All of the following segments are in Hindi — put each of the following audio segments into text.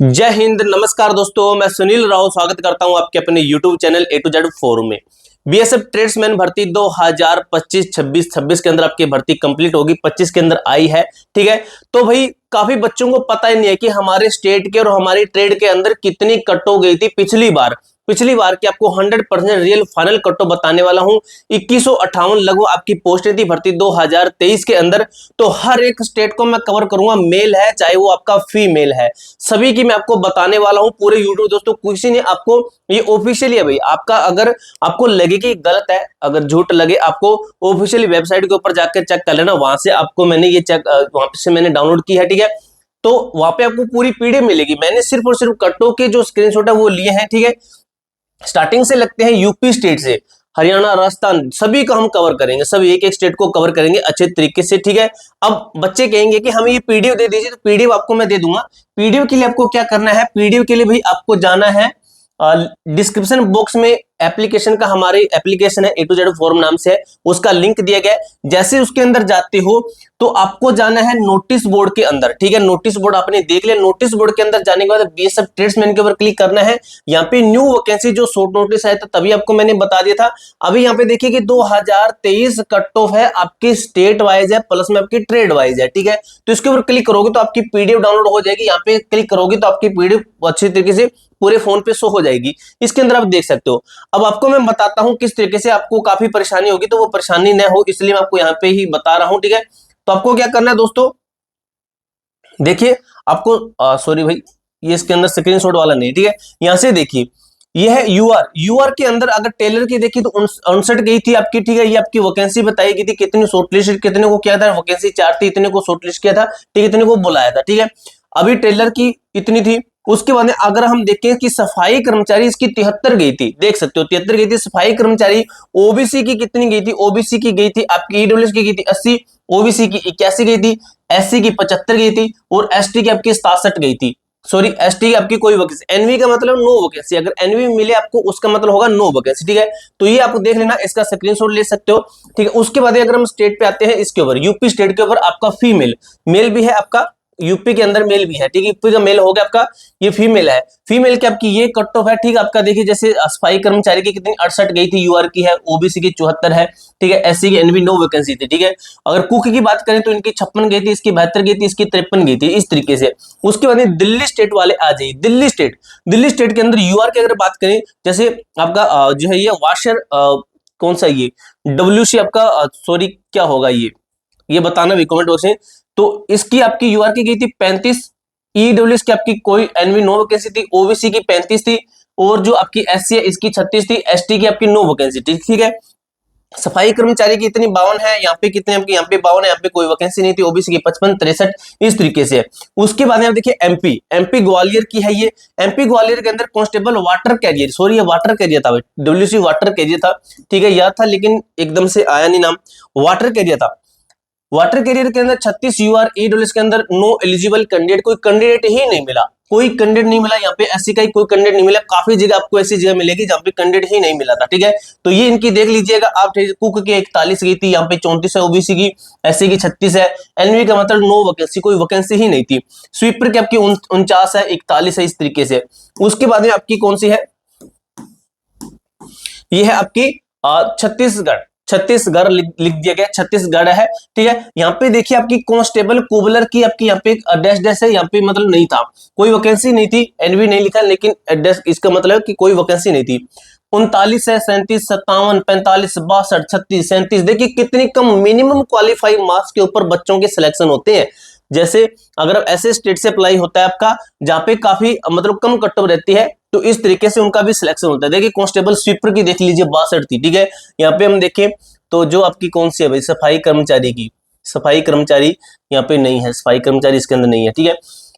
जय हिंद, नमस्कार दोस्तों, मैं सुनील राव स्वागत करता हूं आपके अपने YouTube channel A to Z forum में। बीएसएफ ट्रेड्समैन भर्ती 2025-26 के अंदर आपकी भर्ती कंप्लीट होगी, 25 के अंदर आई है। ठीक है, तो भाई काफी बच्चों को पता ही नहीं है कि हमारे स्टेट के और हमारी ट्रेड के अंदर कितनी कट हो गई थी पिछली बार की आपको 100% रियल फाइनल कट बताने वाला हूं। 2158 लगभग आपकी पोस्टें थी भर्ती 2023 के अंदर। तो हर एक स्टेट को मैं कवर करूंगा, मेल है चाहे वो आपका फीमेल है, सभी की मैं आपको बताने वाला हूं पूरे यूट्यूब। दोस्तों किसी ने आपको, ये ऑफिशियली है भाई आपका, अगर आपको लगे कि गलत है, अगर झूठ लगे, आपको ऑफिशियली वेबसाइट के ऊपर जाकर चेक कर लेना। वहां से आपको मैंने ये चेक, वहां से मैंने डाउनलोड की है। ठीक है, तो वहां पे आपको पूरी पीडीएफ मिलेगी। मैंने सिर्फ और सिर्फ कट्टों के जो स्क्रीनशॉट है वो लिए हैं। ठीक है, स्टार्टिंग से लगते हैं यूपी स्टेट से, हरियाणा, राजस्थान, सभी का हम कवर करेंगे, सब एक एक स्टेट को कवर करेंगे अच्छे तरीके से। ठीक है, अब बच्चे कहेंगे कि हमें ये पीडीएफ दे दीजिए, तो पीडीएफ आपको मैं दे दूंगा। पीडीएफ के लिए आपको क्या करना है, पीडीएफ के लिए भाई आपको जाना है डिस्क्रिप्शन बॉक्स में एप्लीकेशन का, हमारी एप्लीकेशन है A to Z फोरम नाम से है, उसका लिंक दिया गया है। जैसे उसके अंदर जाते हो तो आपको जाना है नोटिस बोर्ड के अंदर। ठीक है, नोटिस बोर्ड आपने देख लिया। नोटिस बोर्ड के अंदर जाने के बाद बीएसएफ ट्रेड्समैन के ऊपर क्लिक करना है। यहाँ पे न्यू वैकेंसी जो शॉर्ट नोटिस आया था तभी आपको मैंने बता दिया था। अभी यहाँ पे देखिए कि 2023 कट ऑफ है, आपकी स्टेट वाइज है, प्लस में आपकी ट्रेड वाइज है। ठीक है, तो इसके ऊपर क्लिक करोगे तो आपकी पीडीएफ डाउनलोड हो जाएगी। यहाँ पे क्लिक करोगे तो आपकी पीडीएफ अच्छी तरीके से पूरे फोन पे शो हो जाएगी। इसके अंदर आप देख सकते हो। अब आपको मैं बताता हूं किस तरीके से, आपको काफी परेशानी होगी तो वो परेशानी न हो इसलिए मैं आपको यहाँ पे ही बता रहा हूं। ठीक है, तो आपको क्या करना है दोस्तों, देखिए आपको सॉरी भाई, ये इसके अंदर स्क्रीनशॉट वाला नहीं। ठीक है, यहां से देखिए ये है यूआर के अंदर अगर टेलर की देखिए तो 59 गई थी आपकी। ठीक है, ये आपकी वैकेंसी बताई गई थी, कितनी शॉर्टलिस्ट, कितने को किया था, वैकेंसी 4 थी, इतने को शॉर्टलिस्ट किया था। ठीक है, इतने को बुलाया था। ठीक है, अभी टेलर की इतनी थी। उसके बाद अगर हम देखें कि सफाई कर्मचारी इसकी 73 गई थी, देख सकते हो 73 गई थी सफाई कर्मचारी। ओबीसी की कितनी गई थी, ओबीसी की गई थी आपकी, ईडब्ल्यूएस की गई थी 80, ओबीसी की 81 गई थी, एससी की 75 गई थी और एसटी की आपकी 67 गई थी। सॉरी, एसटी की आपकी कोई वैकेंसी, एनवी का मतलब नो वैकेंसी, अगर एनवी मिले आपको उसका मतलब होगा नो वैकेंसी। ठीक है, तो ये आपको देख लेना, इसका स्क्रीनशॉट ले सकते हो। ठीक है, उसके बाद अगर हम स्टेट पे आते हैं, इसके ऊपर यूपी स्टेट के ऊपर आपका फीमेल, मेल भी है आपका, यूपी के अंदर मेल भी है। ठीक है, यूपी का मेल हो गया आपका, ये फीमेल है। फीमेल की आपकी ये कट ऑफ है। ठीक है, आपका देखिए जैसे सफाई कर्मचारी की कितनी 68 गई थी, यूआर की है, ओबीसी की 74 है। ठीक है, एससी की एनवी नो वैकेंसी थी। ठीक है, अगर कुक की बात करें तो इनकी 56 गई थी, इसकी 72 गई थी, इसकी 53 गई थी, इस तरीके से। उसके बाद दिल्ली स्टेट वाले आ जाइए। दिल्ली स्टेट के अंदर यूआर की अगर बात करें, जैसे आपका जो है ये वाशर, कौन सा ये डब्ल्यूसी आपका, सॉरी क्या होगा ये बताना भी कमेंट बॉक्स में। तो इसकी आपकी यूआर की गई थी 35, ईडब्ल्यूएस की आपकी कोई एनवी नो वैकेंसी थी, ओबीसी की 35 थी और जो आपकी एससी है इसकी 36 थी, एसटी की आपकी नो वैकेंसी थी। ठीक है, सफाई कर्मचारी की इतनी 52 है, यहाँ पे कितने आपकी, यहाँ पे 52 है, यहाँ पे कोई वैकेंसी नहीं थी, ओबीसी की 55, 63, इस तरीके से है। उसके बाद में देखिए एमपी ग्वालियर की है ये। एमपी ग्वालियर के अंदर कांस्टेबल वाटर कैरियर, सॉरी ये वाटर कैरियर था, डब्ल्यूसी वाटर कैरियर था। ठीक है, याद था लेकिन एकदम से आया नहीं नाम, वाटर कैरियर था। वाटर कैरियर के अंदर 36 यूआर, ईडब्ल्यूएस के अंदर नो एलिजिबल कैंडिडेट, कोई कैंडिडेट ही नहीं मिला, कोई कैंडिडेट नहीं मिला। यहाँ पे एससी का ही कोई कैंडिडेट नहीं मिला। काफी जगह आपको ऐसी जगह मिलेगी जहाँ पे कैंडिडेट ही नहीं मिला था। ठीक है, तो ये इनकी देख लीजिएगा आप। कुक की 41 गई थी, यहाँ पे 34 है, ओबीसी की, एससी की 36 है, एनवी का मतलब नो वैकेंसी, कोई वैकेंसी ही नहीं थी। स्वीपर की आपकी 49 है, 41 है, इस तरीके से। उसके बाद में आपकी कौन सी है, ये है आपकी छत्तीसगढ़ लिख दिया गया, छत्तीसगढ़ है। ठीक है, यहाँ पे देखिए आपकी कांस्टेबल कोबलर की आपकी यहाँ पे डैश है, यहाँ पे मतलब नहीं था, कोई वैकेंसी नहीं थी, एनवी नहीं लिखा लेकिन डैश, इसका मतलब कि कोई वैकेंसी नहीं थी। 39 है, 37, 57, 45, 62, 36, 37, देखिए कितनी कम, मिनिमम क्वालिफाइड मार्क्स के ऊपर बच्चों के सिलेक्शन होते हैं। जैसे अगर ऐसे स्टेट से अप्लाई होता है आपका जहाँ पे काफी मतलब कम कट ऑफ रहती है, तो इस तरीके से उनका भी सिलेक्शन होता है। देखिए कांस्टेबल स्वीपर की देख लीजिए 62 थी। ठीक है, यहाँ पे हम देखें तो जो आपकी कौन सी है भाई, सफाई कर्मचारी यहाँ पे नहीं है, सफाई कर्मचारी इसके अंदर नहीं है। ठीक है,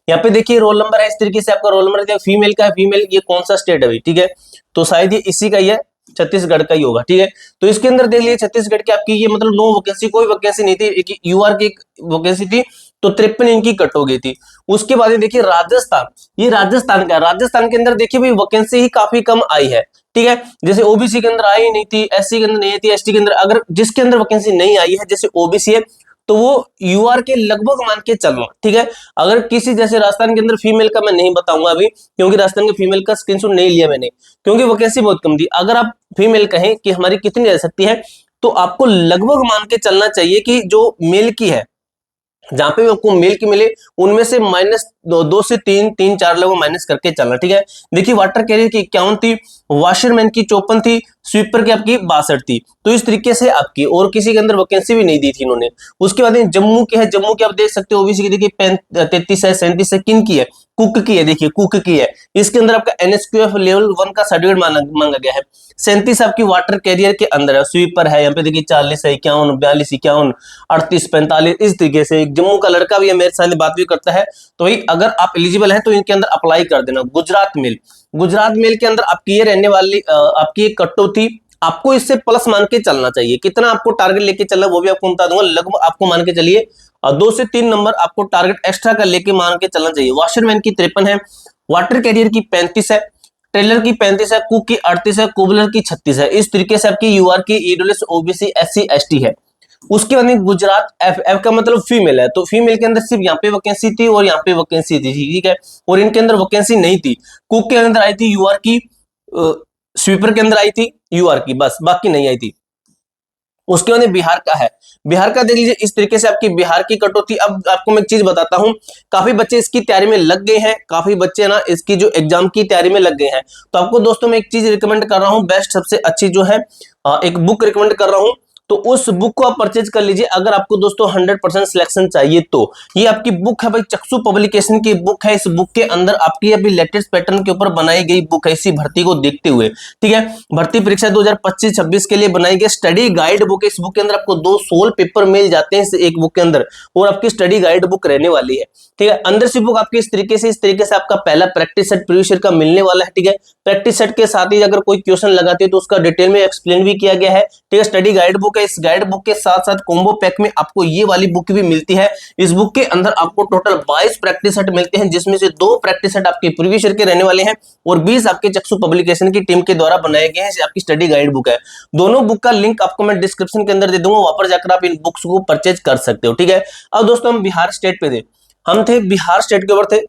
यहाँ पे देखिए रोल नंबर है, इस तरीके से आपका रोल नंबर फीमेल का है। फीमेल ये कौन सा स्टेट है भाई, ठीक है, तो शायद ये इसी का ही है, छत्तीसगढ़ का ही होगा। ठीक है, तो इसके अंदर देख लीजिए छत्तीसगढ़ की आपकी ये मतलब नो वैकेंसी, कोई वैकेंसी नहीं थी, यूआर की वैकेंसी थी तो 53 इनकी कट हो गई थी। उसके बाद देखिए राजस्थान, ये राजस्थान का, राजस्थान के अंदर देखिए भाई वैकेंसी ही काफी कम आई है। ठीक है, जैसे ओबीसी के अंदर आई नहीं थी, एससी के अंदर नहीं थी, एसटी के अंदर, अगर जिसके अंदर वैकेंसी नहीं आई है, जैसे ओबीसी है तो वो यूआर के लगभग मान के चलना, ठीक है। अगर किसी जैसे राजस्थान के अंदर फीमेल का मैं नहीं बताऊंगा अभी, क्योंकि राजस्थान के फीमेल का स्क्रीनशॉट नहीं लिया मैंने, क्योंकि वैकेंसी बहुत कम थी। अगर आप फीमेल कहें कि हमारी कितनी रह सकती है, तो आपको लगभग मान के चलना चाहिए कि जो मेल की है, जहां पे आपको मेल की मिले उनमें से -2 से 3 4 लोगों माइनस करके चलना, ठीक है। देखिए वाटर कैरियर की 51 थी, वॉशरमैन की 54 थी, स्वीपर की आपकी 62 थी। तो इस तरीके से आपकी, और किसी के अंदर वैकेंसी भी नहीं दी थी इन्होंने। उसके बाद जम्मू की है, जम्मू की आप देख सकते हो ओबीसी की, देखिए 33 है, 37 है, किन की है, कुक की है, देखिए कुक की है। इसके अंदर आपका एनएसक्यूएफ लेवल 1 का सर्टिफिकेट मांगा गया है। 37 आपकी वाटर कैरियर के अंदर है, स्वीपर है, यहाँ पे देखिए 40 है, 51, 42, 51, 38, 45, इस तरीके से। जम्मू का लड़का भी है, मेरे साथ बात भी करता है। तो भाई अगर आप एलिजिबल हैं तो इनके अंदर अप्लाई कर देना। गुजरात मेल के अंदर आपकी ये रहने वाली आपकी एक कट्टो थी, आपको इससे प्लस मान के चलना चाहिए। कितना आपको टारगेट लेके चलना वो भी आपको बता दूंगा। लगभग आपको मान के चलिए 2 से 3 नंबर आपको टारगेट एक्स्ट्रा का लेके मान के चलना चाहिए। वॉशरमैन की 53 है, वाटर कैरियर की 35 है, टेलर की 35 है, कुक की 38 है, कोबलर की 36 है। इस तरीके से आपकी यूआर की ईडब्ल्यूएस ओबीसी एससी एसटी है। उसके बाद में गुजरात एफ, एफ का मतलब फीमेल है, तो फीमेल के अंदर सिर्फ यहाँ पे वैकेंसी थी और यहाँ पे वैकेंसी थी, ठीक है। और इनके अंदर वैकेंसी नहीं थी। कुक के अंदर आई थी यूआर की, स्वीपर के अंदर आई थी यूआर की, बस बाकी नहीं आई थी। उसके बाद बिहार का है, बिहार का देख लीजिए इस तरीके से आपकी बिहार की कटौती। अब आपको मैं एक चीज बताता हूं, काफी बच्चे इसकी तैयारी में लग गए हैं, काफी बच्चे ना इसकी जो एग्जाम की तैयारी में लग गए हैं। तो आपको दोस्तों मैं एक चीज रिकमेंड कर रहा हूं, बेस्ट सबसे अच्छी जो है एक बुक रिकमेंड कर रहा हूं। तो उस बुक को आप परचेज कर लीजिए अगर आपको दोस्तों 100% सिलेक्शन चाहिए तो। ये आपकी बुक है भाई, चक्षु पब्लिकेशन की बुक है। इस बुक के अंदर आपकी अभी लेटेस्ट पैटर्न के ऊपर बनाई गई बुक है, इसी भर्ती को देखते हुए, ठीक है। भर्ती परीक्षा 2025-26 के लिए बनाई गई स्टडी गाइड बुक है। इस बुक के अंदर आपको 2 सोल पेपर मिल जाते हैं इस एक बुक के अंदर, और आपकी स्टडी गाइड बुक रहने वाली है, ठीक है। अंदर से बुक आपकी इस तरीके से आपका पहला प्रैक्टिस सेट प्रीवियस ईयर का मिलने वाला है, ठीक है। प्रैक्टिस सेट के साथ ही अगर कोई क्वेश्चन लगाते हैं तो उसका डिटेल में एक्सप्लेन भी किया गया है, ठीक है। स्टडी गाइड बुक है, इस गाइड बुक के साथ साथ कॉम्बो पैक में आपको ये वाली बुक भी मिलती है। इस बुक के अंदर आपको टोटल 22 प्रैक्टिस सेट मिलते हैं, जिसमें से 2 प्रैक्टिस सेट आपके प्रीवियस ईयर के रहने वाले हैं और 20 आपके चक्षु पब्लिकेशन की टीम के द्वारा बनाए गए हैं। आपकी स्टडी गाइड बुक है। दोनों बुक का लिंक आपको मैं डिस्क्रिप्शन के अंदर दे दूंगा, वहां पर जाकर आप इन बुक्स को परचेज कर सकते हो, ठीक है। अब दोस्तों हम बिहार स्टेट पे थे, हम थे बिहार स्टेट के ऊपर थे।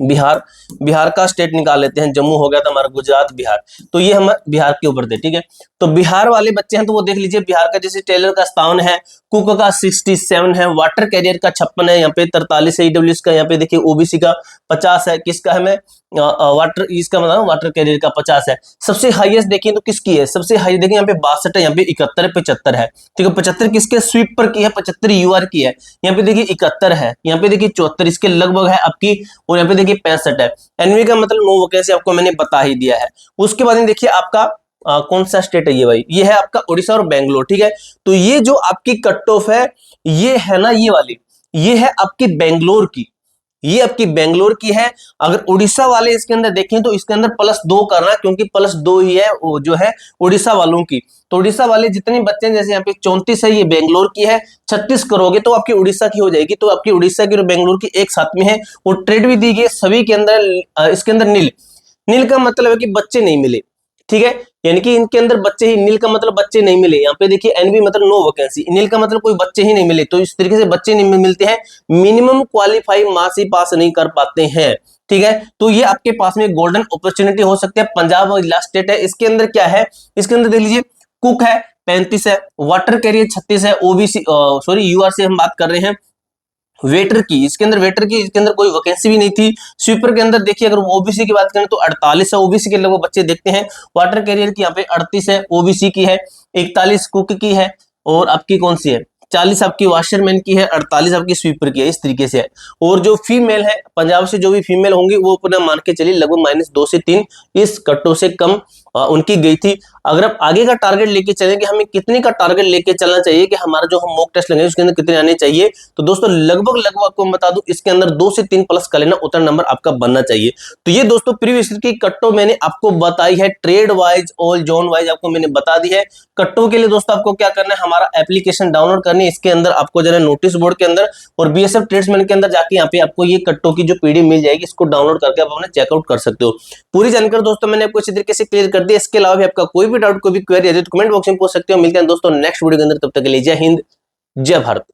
बिहार का स्टेट निकाल लेते हैं, जम्मू हो गया था हमारा, गुजरात, बिहार। तो ये हम बिहार के ऊपर थे, ठीक है। तो बिहार वाले बच्चे हैं तो वो देख लीजिए, बिहार का जैसे टेलर का 57 है, कुक का 67 है, वाटर कैरियर का 56 है, यहाँ पे 43 है, ईडब्ल्यूएस का यहाँ पे देखिए, ओबीसी का 50 है, किसका है मैं वाटर इसका बताऊं, वाटर कैरियर का 50 है। सबसे हाईएस्ट देखिए तो किसकी है, सबसे हाई देखिए यहाँ पे 62 है, यहाँ पे 71 है, 75 है, ठीक है। 75 किसके, स्वीपर की है, 75 यूआर की है। यहाँ पे देखिए 71 है, यहाँ पे देखिए 74 इसके लगभग है आपकी, और यहाँ पे देखिए 65 है। एनवी का मतलब नो वैकेंसी आपको मैंने बता ही दिया है। उसके बाद देखिए आपका कौन सा स्टेट है ये भाई, ये है आपका उड़ीसा और बेंगलोर, ठीक है। तो ये जो आपकी कट ऑफ है, ये है ना ये वाली, ये है आपकी बेंगलोर की, ये आपकी बेंगलोर की है। अगर उड़ीसा वाले इसके अंदर देखें तो इसके अंदर +2 करना, क्योंकि +2 ही है वो जो है उड़ीसा वालों की। तो उड़ीसा वाले जितने बच्चे हैं, जैसे यहाँ पे 34 है, ये बेंगलोर की है, 36 करोगे तो आपकी उड़ीसा की हो जाएगी। तो आपकी उड़ीसा की और बेंगलोर की एक साथ में है, और ट्रेड भी दी गई सभी के अंदर। इसके अंदर नील का मतलब है कि बच्चे नहीं मिले, ठीक है। यानी कि इनके अंदर बच्चे ही, नील का मतलब बच्चे नहीं मिले। यहाँ पे देखिए एनबी मतलब नो वैकेंसी, नील का मतलब कोई बच्चे ही नहीं मिले। तो इस तरीके से बच्चे नहीं मिलते हैं, मिनिमम क्वालिफाई मार्क्स ही पास नहीं कर पाते हैं, ठीक है। तो ये आपके पास में गोल्डन अपॉर्चुनिटी हो सकती है। पंजाब और लास्ट स्टेट है, इसके अंदर क्या है, इसके अंदर देख लीजिए, कुक है 35 है, वाटर कैरियर 36 है, ओबीसी सॉरी यूआर से हम बात कर रहे हैं। वेटर की, इसके अंदर वेटर की, इसके अंदर कोई वैकेंसी भी नहीं थी। स्वीपर के अंदर देखिए, अगर ओबीसी की बात करें तो 48 है, ओबीसी के लोग बच्चे देखते हैं। वाटर कैरियर की यहाँ पे 38 है, ओबीसी की है। 41 कुक की है, और आपकी कौन सी है, 40 आपकी वॉशरमैन की है, 48 आपकी स्वीपर की है। इस तरीके से है। और जो फीमेल है पंजाब से, जो भी फीमेल होंगी वो अपना मान के चलिए लगभग -2 से 3 इस कट्टों से कम उनकी गई थी। अगर आप आगे का टारगेट लेके चलें कि हमें कितने का टारगेट लेके चलना चाहिए, कि हमारा जो हम मॉक टेस्ट लेंगे उसके अंदर कितने आने चाहिए, तो दोस्तों लगभग आपको मैं बता दूं, इसके अंदर 2 से 3 प्लस का लेना, उतना नंबर आपका बनना चाहिए। तो ये दोस्तों प्रीवियस की कट्टो मैंने आपको बताई है, ट्रेड वाइज और जोन वाइज आपको मैंने बता दी है। कट्टो के लिए दोस्तों आपको क्या करना है, हमारा एप्लीकेशन डाउनलोड करनी है। इसके अंदर आपको जो है नोटिस बोर्ड के अंदर और बीएसएफ ट्रेड्समैन के अंदर जाके यहाँ पे आपको ये कट्टो की जो पीडीएफ मिल जाएगी, इसको डाउनलोड करके आप अपने चेकआउट कर सकते हो। पूरी जानकारी दोस्तों मैंने आपको इसी तरीके से क्लियर कर दी। इसके अलावा भी आपका कोई भी डाउट, कोई भी क्वेरी है तो कमेंट बॉक्स में पूछ सकते हो। मिलते हैं दोस्तों नेक्स्ट वीडियो के अंदर, तब तक के लिए जय हिंद, जय भारत।